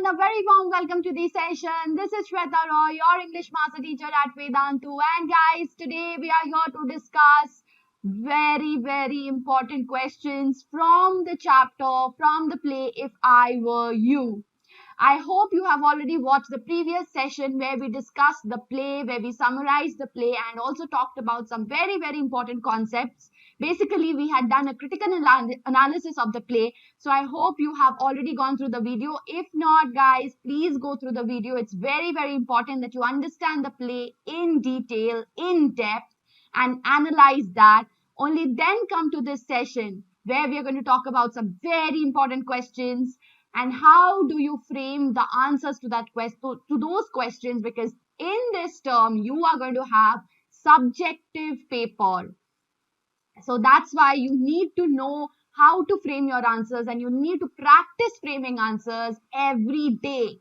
everyone, a very warm welcome to the session. This is Sweta Roy, your English master teacher at Vedantu. And guys, today we are here to discuss very important questions from the chapter, from the play If I Were You. I hope you have already watched the previous session where we discussed the play, where we summarized the play and also talked about some very important concepts. Basically, we had done a critical analysis of the play. So I hope you have already gone through the video. If not, guys, please go through the video. It's very important that you understand the play in detail, in depth, and analyze that. Only then come to this session where we are going to talk about some very important questions and how do you frame the answers to that to those questions, because in this term you are going to have subjective paper. So that's why you need to know how to frame your answers and you need to practice framing answers every day.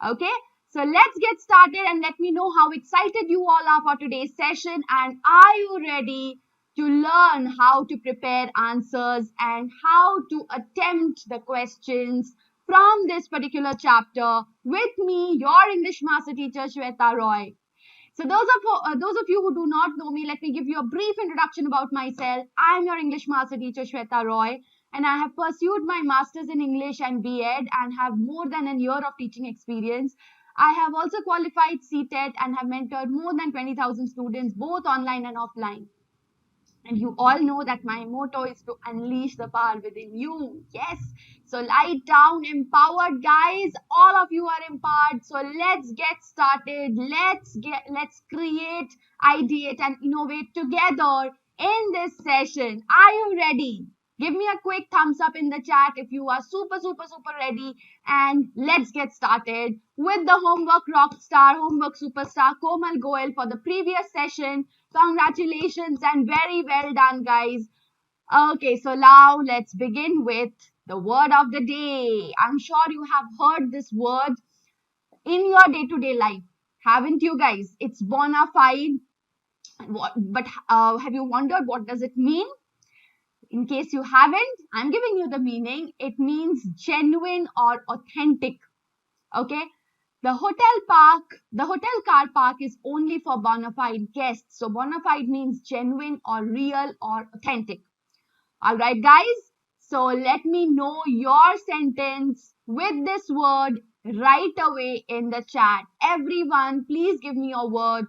Okay, so let's get started and let me know how excited you all are for today's session, and are you ready to learn how to prepare answers and how to attempt the questions from this particular chapter with me, your English master teacher, Sweta Roy. So those of you who do not know me, let me give you a brief introduction about myself. I am your English master teacher, Sweta Roy, and I have pursued my masters in English and B.Ed and have more than a year of teaching experience. I have also qualified CTET and have mentored more than 20,000 students, both online and offline. And you all know that my motto is to unleash the power within you. Yes. So lie down, empowered, guys. All of you are empowered. So let's get started. Let's create, ideate, and innovate together in this session. Are you ready? Give me a quick thumbs up in the chat if you are super ready. And let's get started with the homework rockstar, homework superstar Komal Goel for the previous session. Congratulations and very well done, guys. Okay, so now let's begin with the word of the day. I'm sure you have heard this word in your day-to-day life, haven't you, guys? It's bona fide. But have you wondered what does it mean? In case you haven't, I'm giving you the meaning. It means genuine or authentic. Okay. The hotel car park is only for bona fide guests. So bona fide means genuine or real or authentic. All right, guys. So let me know your sentence with this word right away in the chat. Everyone, please give me your word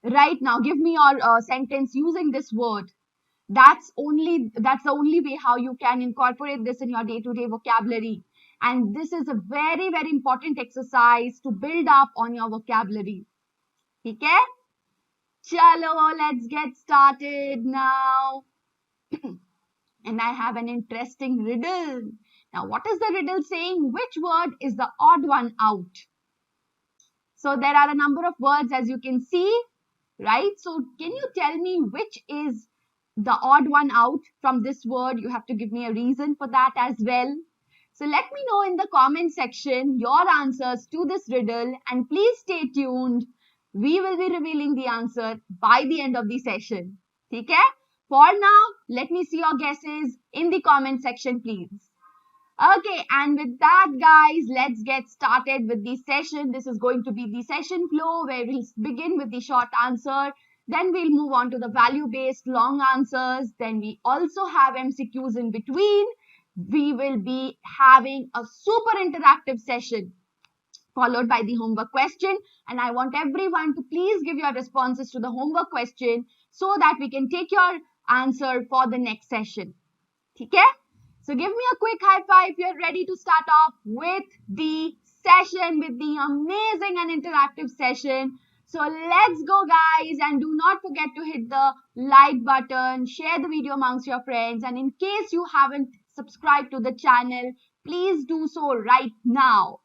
right now. Give me your sentence using this word. That's the only way how you can incorporate this in your day-to-day vocabulary. And this is a very important exercise to build up on your vocabulary. Okay? Chalo, let's get started now. And I have an interesting riddle. Now, what is the riddle saying? Which word is the odd one out? So there are a number of words as you can see, right? So can you tell me which is the odd one out from this word? You have to give me a reason for that as well. So let me know in the comment section your answers to this riddle, and please stay tuned. We will be revealing the answer by the end of the session. Okay? For now, let me see your guesses in the comment section, please. Okay, and with that, guys, let's get started with the session. This is going to be the session flow where we'll begin with the short answer. Then we'll move on to the value-based long answers. Then we also have MCQs in between. We will be having a super interactive session followed by the homework question. And I want everyone to please give your responses to the homework question so that we can take your answer for the next session. Okay? So give me a quick high five if you're ready to start off with the session, with the amazing and interactive session. So let's go, guys, and do not forget to hit the like button, share the video amongst your friends, and in case you haven't subscribed to the channel, please do so right now.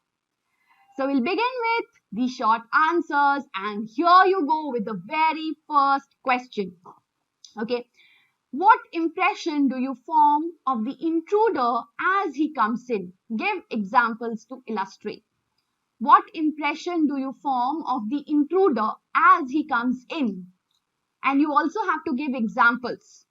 So we'll begin with the short answers, and here you go with the very first question. Okay, what impression do you form of the intruder as he comes in? Give examples to illustrate. What impression do you form of the intruder as he comes in? And you also have to give examples.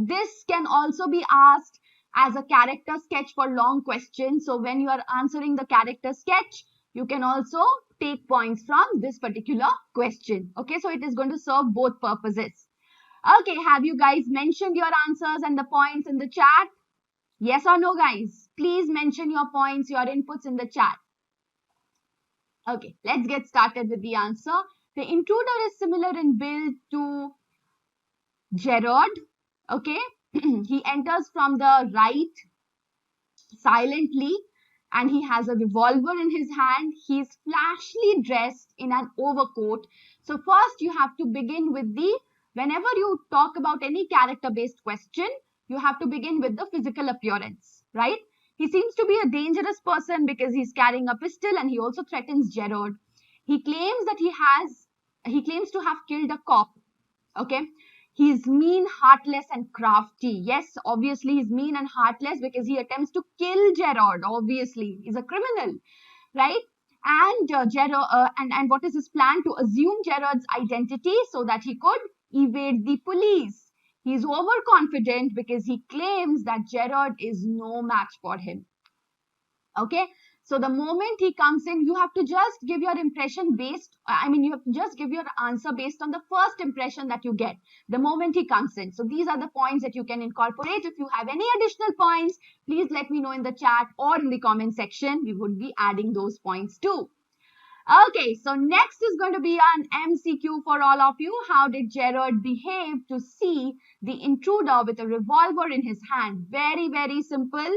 This can also be asked as a character sketch for long questions. So when you are answering the character sketch, you can also take points from this particular question. Okay, so it is going to serve both purposes. Okay, have you guys mentioned your answers and the points in the chat? Yes or no, guys? Please mention your points, your inputs in the chat. Okay, let's get started with the answer. The intruder is similar in build to Gerard. Okay, he enters from the right silently and he has a revolver in his hand. He is flashily dressed in an overcoat. So first you have to begin with whenever you talk about any character based question, you have to begin with the physical appearance, right? He seems to be a dangerous person because he's carrying a pistol and he also threatens Gerard. He claims that he claims to have killed a cop. Okay. He's mean, heartless, and crafty. Yes, obviously he's mean and heartless because he attempts to kill Gerard. Obviously, he's a criminal, right? And and what is his plan? To assume Gerard's identity so that he could evade the police. He's overconfident because he claims that Gerard is no match for him. Okay. So the moment he comes in, you have to just give your impression you have to just give your answer based on the first impression that you get the moment he comes in. So these are the points that you can incorporate. If you have any additional points, please let me know in the chat or in the comment section. We would be adding those points too. Okay, so next is going to be an MCQ for all of you. How did Gerard behave to see the intruder with a revolver in his hand? Very, very simple.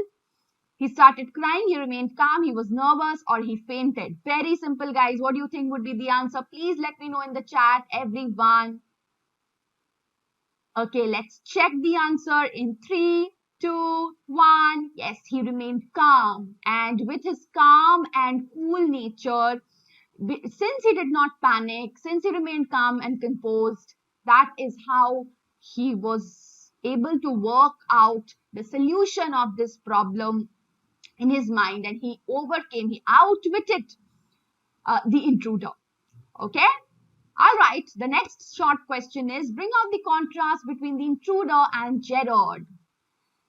He started crying, he remained calm, he was nervous, or he fainted. Very simple, guys. What do you think would be the answer? Please let me know in the chat, everyone. Okay, let's check the answer in 3, 2, 1. Yes, he remained calm. And with his calm and cool nature, since he did not panic, since he remained calm and composed, that is how he was able to work out the solution of this problem in his mind, and he outwitted the intruder. Okay. All right. The next short question is, bring out the contrast between the intruder and Gerard.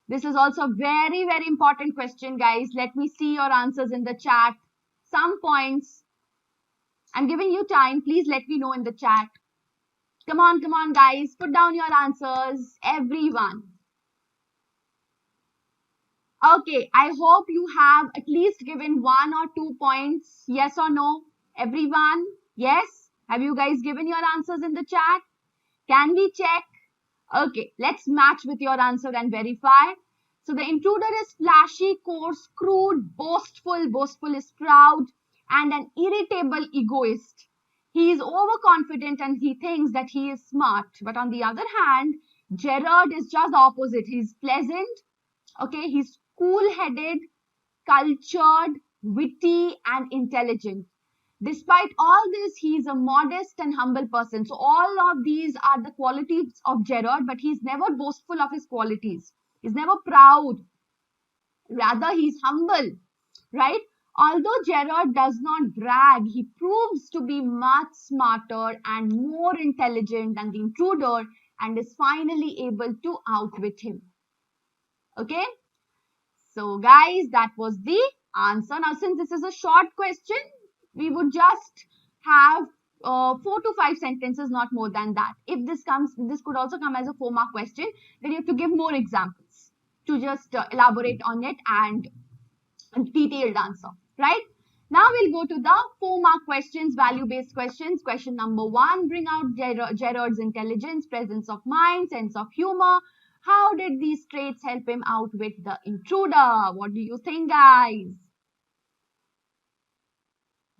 This is also a very, very important question, guys. Let me see your answers in the chat. Some points. I'm giving you time. Please let me know in the chat. Come on, guys. Put down your answers, everyone. Okay, I hope you have at least given 1 or 2 points. Yes or no? Everyone? Yes? Have you guys given your answers in the chat? Can we check? Okay, let's match with your answer and verify. So the intruder is flashy, coarse, crude, boastful. Boastful is proud, and an irritable egoist. He is overconfident and he thinks that he is smart. But on the other hand, Gerard is just the opposite. He's pleasant. Okay, he's cool-headed, cultured, witty, and intelligent. Despite all this, he is a modest and humble person. So all of these are the qualities of Gerard, but he's never boastful of his qualities. He's never proud. Rather, he's humble, right? Although Gerard does not brag, he proves to be much smarter and more intelligent than the intruder and is finally able to outwit him. Okay? So guys, that was the answer. Now, since this is a short question, we would just have 4 to 5 sentences, not more than that. If this could also come as a 4-mark question, then you have to give more examples to just elaborate on it and a detailed answer, right? Now we'll go to the 4-mark questions, value-based questions. Question number 1, bring out Gerard's intelligence, presence of mind, sense of humor. How did these traits help him outwit the intruder? What do you think, guys?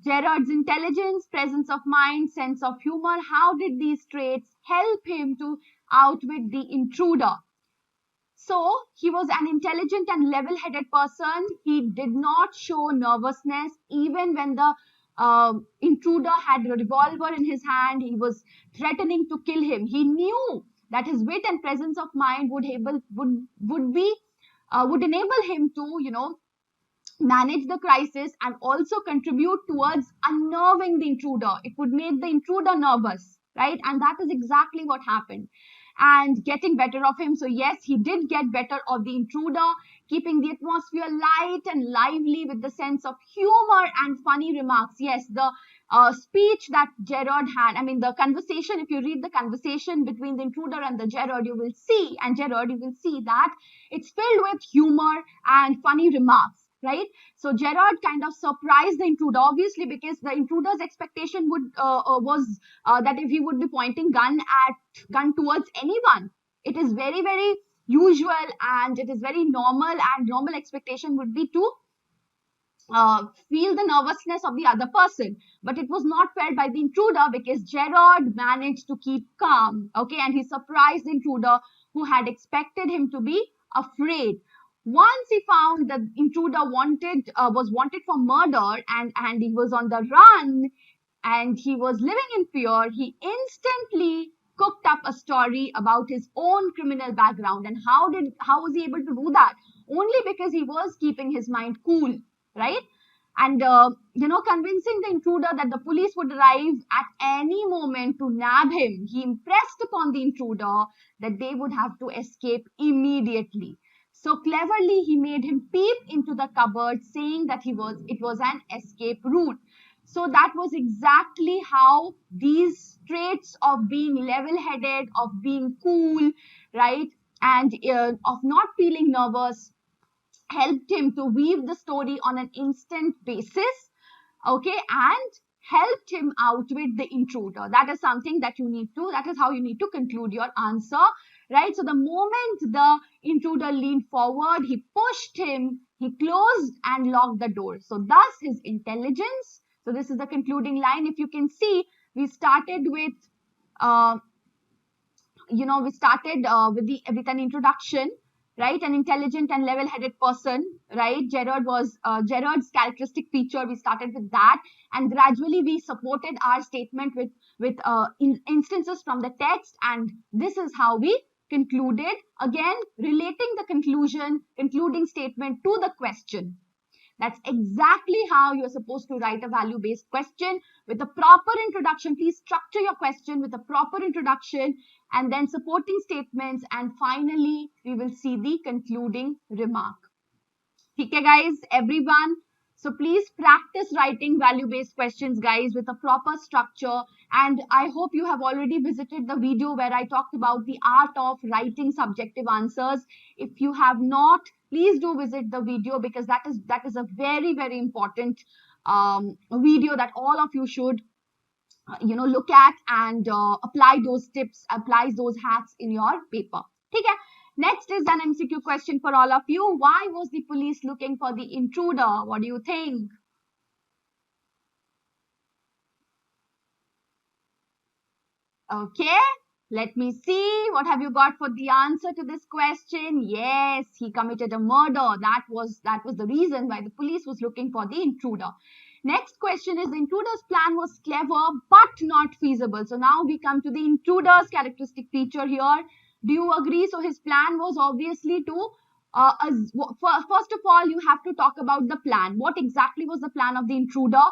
Gerard's intelligence, presence of mind, sense of humor. How did these traits help him to outwit the intruder? So, he was an intelligent and level-headed person. He did not show nervousness even when the intruder had a revolver in his hand. He was threatening to kill him. He knew that his wit and presence of mind would enable him to, manage the crisis and also contribute towards unnerving the intruder. It would make the intruder nervous, right? And that is exactly what happened. and getting better of him. So yes, he did get better of the intruder, keeping the atmosphere light and lively with the sense of humor and funny remarks. Yes, the speech that Gerard had, I mean the conversation, if you read the conversation between the intruder and the Gerard, you will see that it's filled with humor and funny remarks, right? So Gerard kind of surprised the intruder, obviously, because the intruder's expectation was that if he would be pointing gun towards anyone. It is very, very usual and it is very normal, and normal expectation would be to feel the nervousness of the other person, but it was not felt by the intruder because Gerard managed to keep calm, okay, and he surprised the intruder who had expected him to be afraid. Once he found that intruder was wanted for murder and he was on the run and he was living in fear, he instantly cooked up a story about his own criminal background. And how was he able to do that? Only because he was keeping his mind cool, right? And convincing the intruder that the police would arrive at any moment to nab him, he impressed upon the intruder that they would have to escape immediately. So cleverly, he made him peep into the cupboard, saying that it was an escape route. So that was exactly how these traits of being level-headed, of being cool, right, and of not feeling nervous helped him to weave the story on an instant basis, okay, and helped him outwit the intruder. That is something that that is how you need to conclude your answer, right? So the moment the intruder leaned forward, he pushed him, he closed and locked the door. So thus his intelligence. So this is the concluding line. If you can see, we started with with an introduction, right? An intelligent and level-headed person, right? Gerard's characteristic feature. We started with that, and gradually we supported our statement with instances from the text, and this is how we concluded. Again, relating the concluding statement to the question. That's exactly how you're supposed to write a value-based question with a proper introduction. Please structure your question with a proper introduction and then supporting statements. And finally, we will see the concluding remark. Okay, guys, everyone. So please practice writing value-based questions, guys, with a proper structure. And I hope you have already visited the video where I talked about the art of writing subjective answers. If you have not, please do visit the video, because that is a very, very important video that all of you should look at and apply those tips, apply those hacks in your paper. Okay. Next is an MCQ question for all of you. Why was the police looking for the intruder? What do you think? Okay, let me see. What have you got for the answer to this question? Yes, he committed a murder. That was the reason why the police was looking for the intruder. Next question is, the intruder's plan was clever but not feasible. So now we come to the intruder's characteristic feature here. Do you agree? So his plan was obviously to, first of all, you have to talk about the plan. What exactly was the plan of the intruder?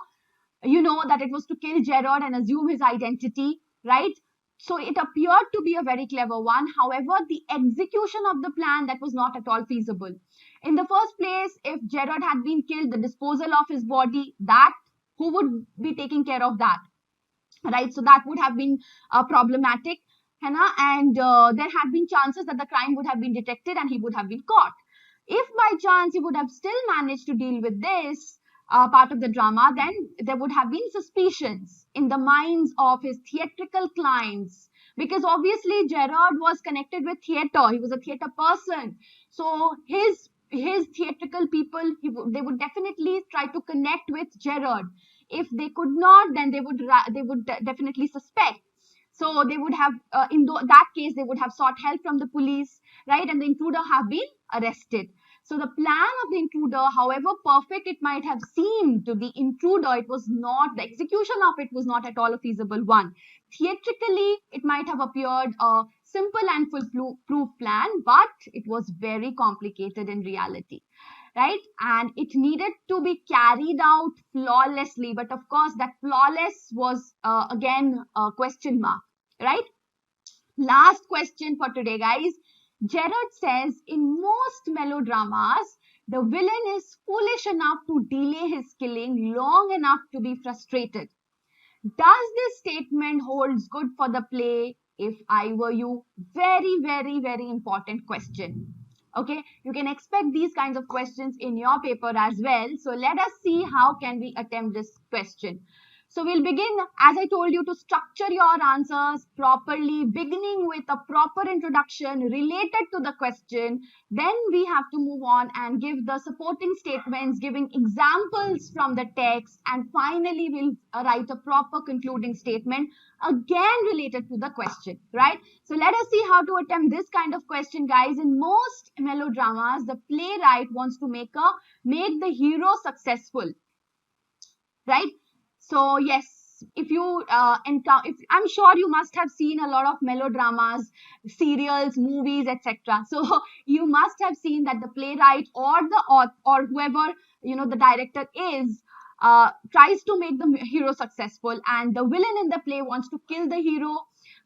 You know that it was to kill Gerard and assume his identity, right? So it appeared to be a very clever one. However, the execution of the plan, that was not at all feasible. In the first place, if Gerard had been killed, the disposal of his body, who would be taking care of that, right? So that would have been problematic. And there had been chances that the crime would have been detected and he would have been caught. If by chance he would have still managed to deal with this part of the drama, then there would have been suspicions in the minds of his theatrical clients, because obviously Gerard was connected with theatre. He was a theatre person. So his theatrical people, they would definitely try to connect with Gerard. If they could not, then they would definitely suspect. So they would have, in that case, they would have sought help from the police, right? And the intruder have been arrested. So the plan of the intruder, however perfect it might have seemed to the intruder, it was not, the execution of it was not at all a feasible one. Theatrically, it might have appeared a simple and foolproof plan, but it was very complicated in reality, right? And it needed to be carried out flawlessly. But of course, that flawless was again a question mark, right? Last question for today, guys. Gerard says, in most melodramas, the villain is foolish enough to delay his killing long enough to be frustrated. Does this statement holds good for the play if I were you? Very, very, very important question. Okay, you can expect these kinds of questions in your paper as well. So let us see how can we attempt this question. So we'll begin, as I told you, to structure your answers properly, beginning with a proper introduction related to the question. Then we have to move on and give the supporting statements, giving examples from the text. And finally, we'll write a proper concluding statement, again related to the question, right? So let us see how to attempt this kind of question, guys. In most melodramas, the playwright wants to make the hero successful, right? So yes, if you I'm sure you must have seen a lot of melodramas, serials, movies, etc. So you must have seen that the playwright or or whoever the director is tries to make the hero successful, and the villain in the play wants to kill the hero,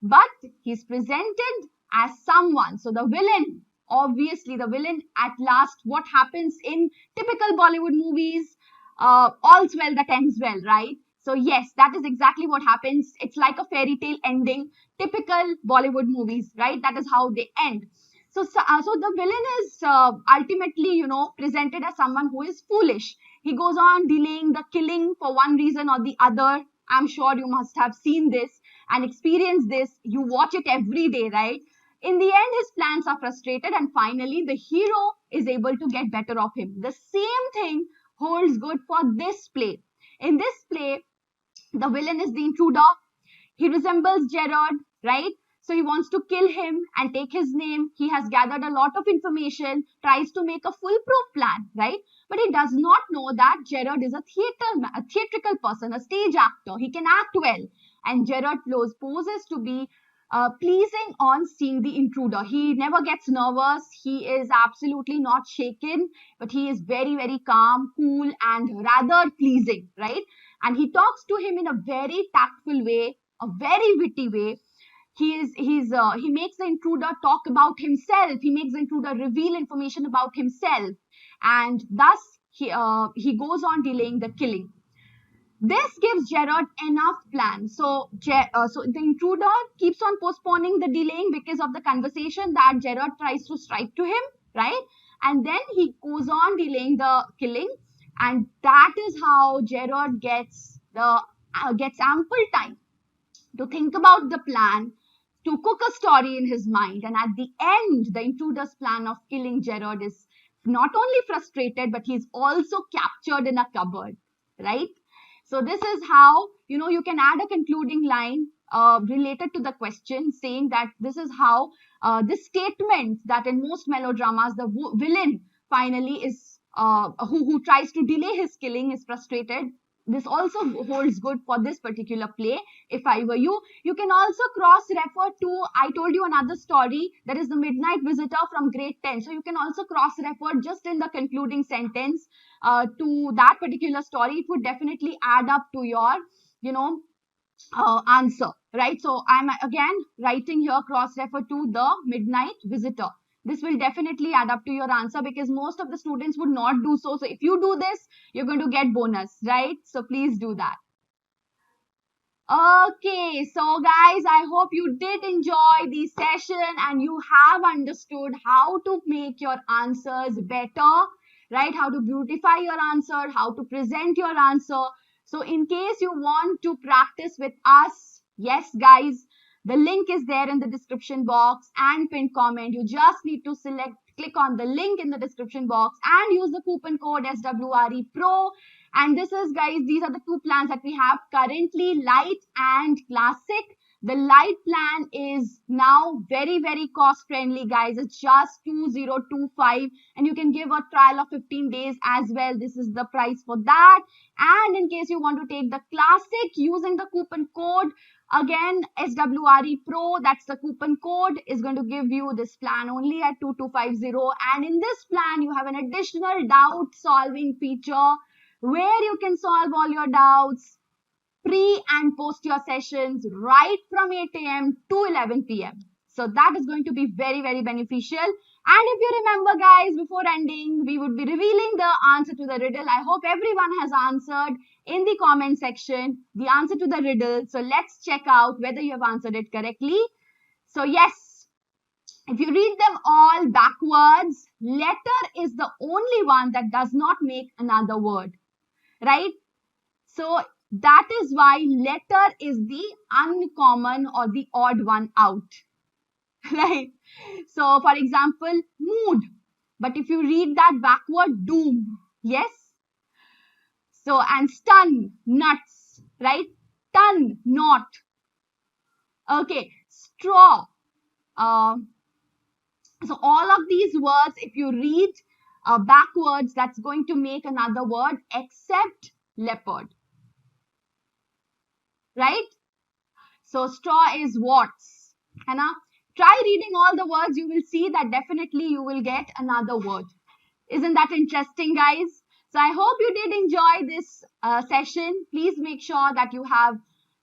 but he's presented as someone. So the villain, obviously, the villain at last, what happens in typical Bollywood movies? All's well that ends well, right? So yes, that is exactly what happens. It's like a fairy tale ending, typical Bollywood movies, right? That is how they end. So the villain is ultimately, presented as someone who is foolish. He goes on delaying the killing for one reason or the other. I'm sure you must have seen this and experienced this. You watch it every day, right? In the end, his plans are frustrated, and finally, the hero is able to get better of him. The same thing holds good for this play. In this play, the villain is the intruder. He resembles Gerard, right? So he wants to kill him and take his name. He has gathered a lot of information, tries to make a foolproof plan, right? But he does not know that Gerard is a theatrical person, a stage actor. He can act well. And Gerard poses to be pleasing on seeing the intruder. He never gets nervous. He is absolutely not shaken, but he is very, very calm, cool, and rather pleasing, right? And he talks to him in a very tactful way, a very witty way. He makes the intruder talk about himself. He makes the intruder reveal information about himself, and thus he goes on delaying the killing. This gives Gerard enough plan. So the intruder keeps on postponing the delaying because of the conversation that Gerard tries to strike to him, right? And then he goes on delaying the killing, and that is how Gerard gets ample time to think about the plan, to cook a story in his mind, and at the end, the intruder's plan of killing Gerard is not only frustrated, but he's also captured in a cupboard, right? So this is how, you can add a concluding line related to the question, saying that this is how this statement that in most melodramas, the villain finally is who tries to delay his killing is frustrated. This also holds good for this particular play. If I were you, you can also cross-refer to, I told you another story, that is The Midnight Visitor from grade 10. So you can also cross-refer just in the concluding sentence to that particular story. It would definitely add up to your, answer, right? So I'm again writing here, cross-refer to The Midnight Visitor. This will definitely add up to your answer because most of the students would not do so. So if you do this, you're going to get bonus, right? So please do that. Okay, so guys, I hope you did enjoy the session and you have understood how to make your answers better, right? How to beautify your answer, how to present your answer. So in case you want to practice with us, yes, guys, the link is there in the description box and pinned comment. You just need to click on the link in the description box and use the coupon code SWRE Pro. And this is, guys, these are the two plans that we have currently, light and classic. The light plan is now very, very cost friendly, guys. It's just 2025 and you can give a trial of 15 days as well. This is the price for that. And in case you want to take the classic using the coupon code, again, SWRE Pro, that's the coupon code, is going to give you this plan only at 2250. And in this plan, you have an additional doubt solving feature where you can solve all your doubts pre and post your sessions right from 8 a.m. to 11 p.m. So that is going to be very, very beneficial. And if you remember, guys, before ending, we would be revealing the answer to the riddle. I hope everyone has answered in the comment section the answer to the riddle. So let's check out whether you have answered it correctly. So yes, if you read them all backwards, letter is the only one that does not make another word, right? So that is why letter is the uncommon or the odd one out. Right? So, for example, mood. But if you read that backward, doom. Yes? So, and stun, nuts. Right? Ton, not. Okay. Straw. So, all of these words, if you read backwards, that's going to make another word except leopard. Right? So, straw is what's. Try reading all the words. You will see that definitely you will get another word. Isn't that interesting, guys? So I hope you did enjoy this session. Please make sure that you have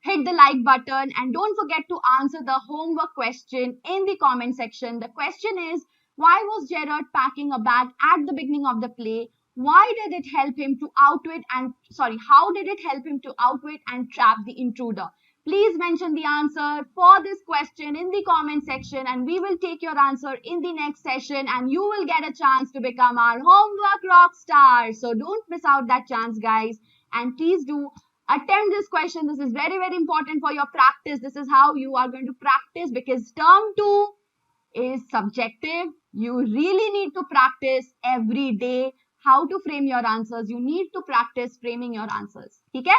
hit the like button and don't forget to answer the homework question in the comment section. The question is, why was Gerard packing a bag at the beginning of the play? Why did it help him to how did it help him to outwit and trap the intruder? Please mention the answer for this question in the comment section and we will take your answer in the next session and you will get a chance to become our homework rock star. So don't miss out that chance, guys. And please do attempt this question. This is very, very important for your practice. This is how you are going to practice because term 2 is subjective. You really need to practice every day how to frame your answers. You need to practice framing your answers. Okay?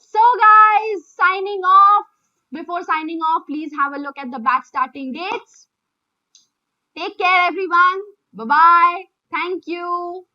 So guys, signing off. Before signing off, please have a look at the batch starting dates. Take care everyone. Bye-bye. Thank you.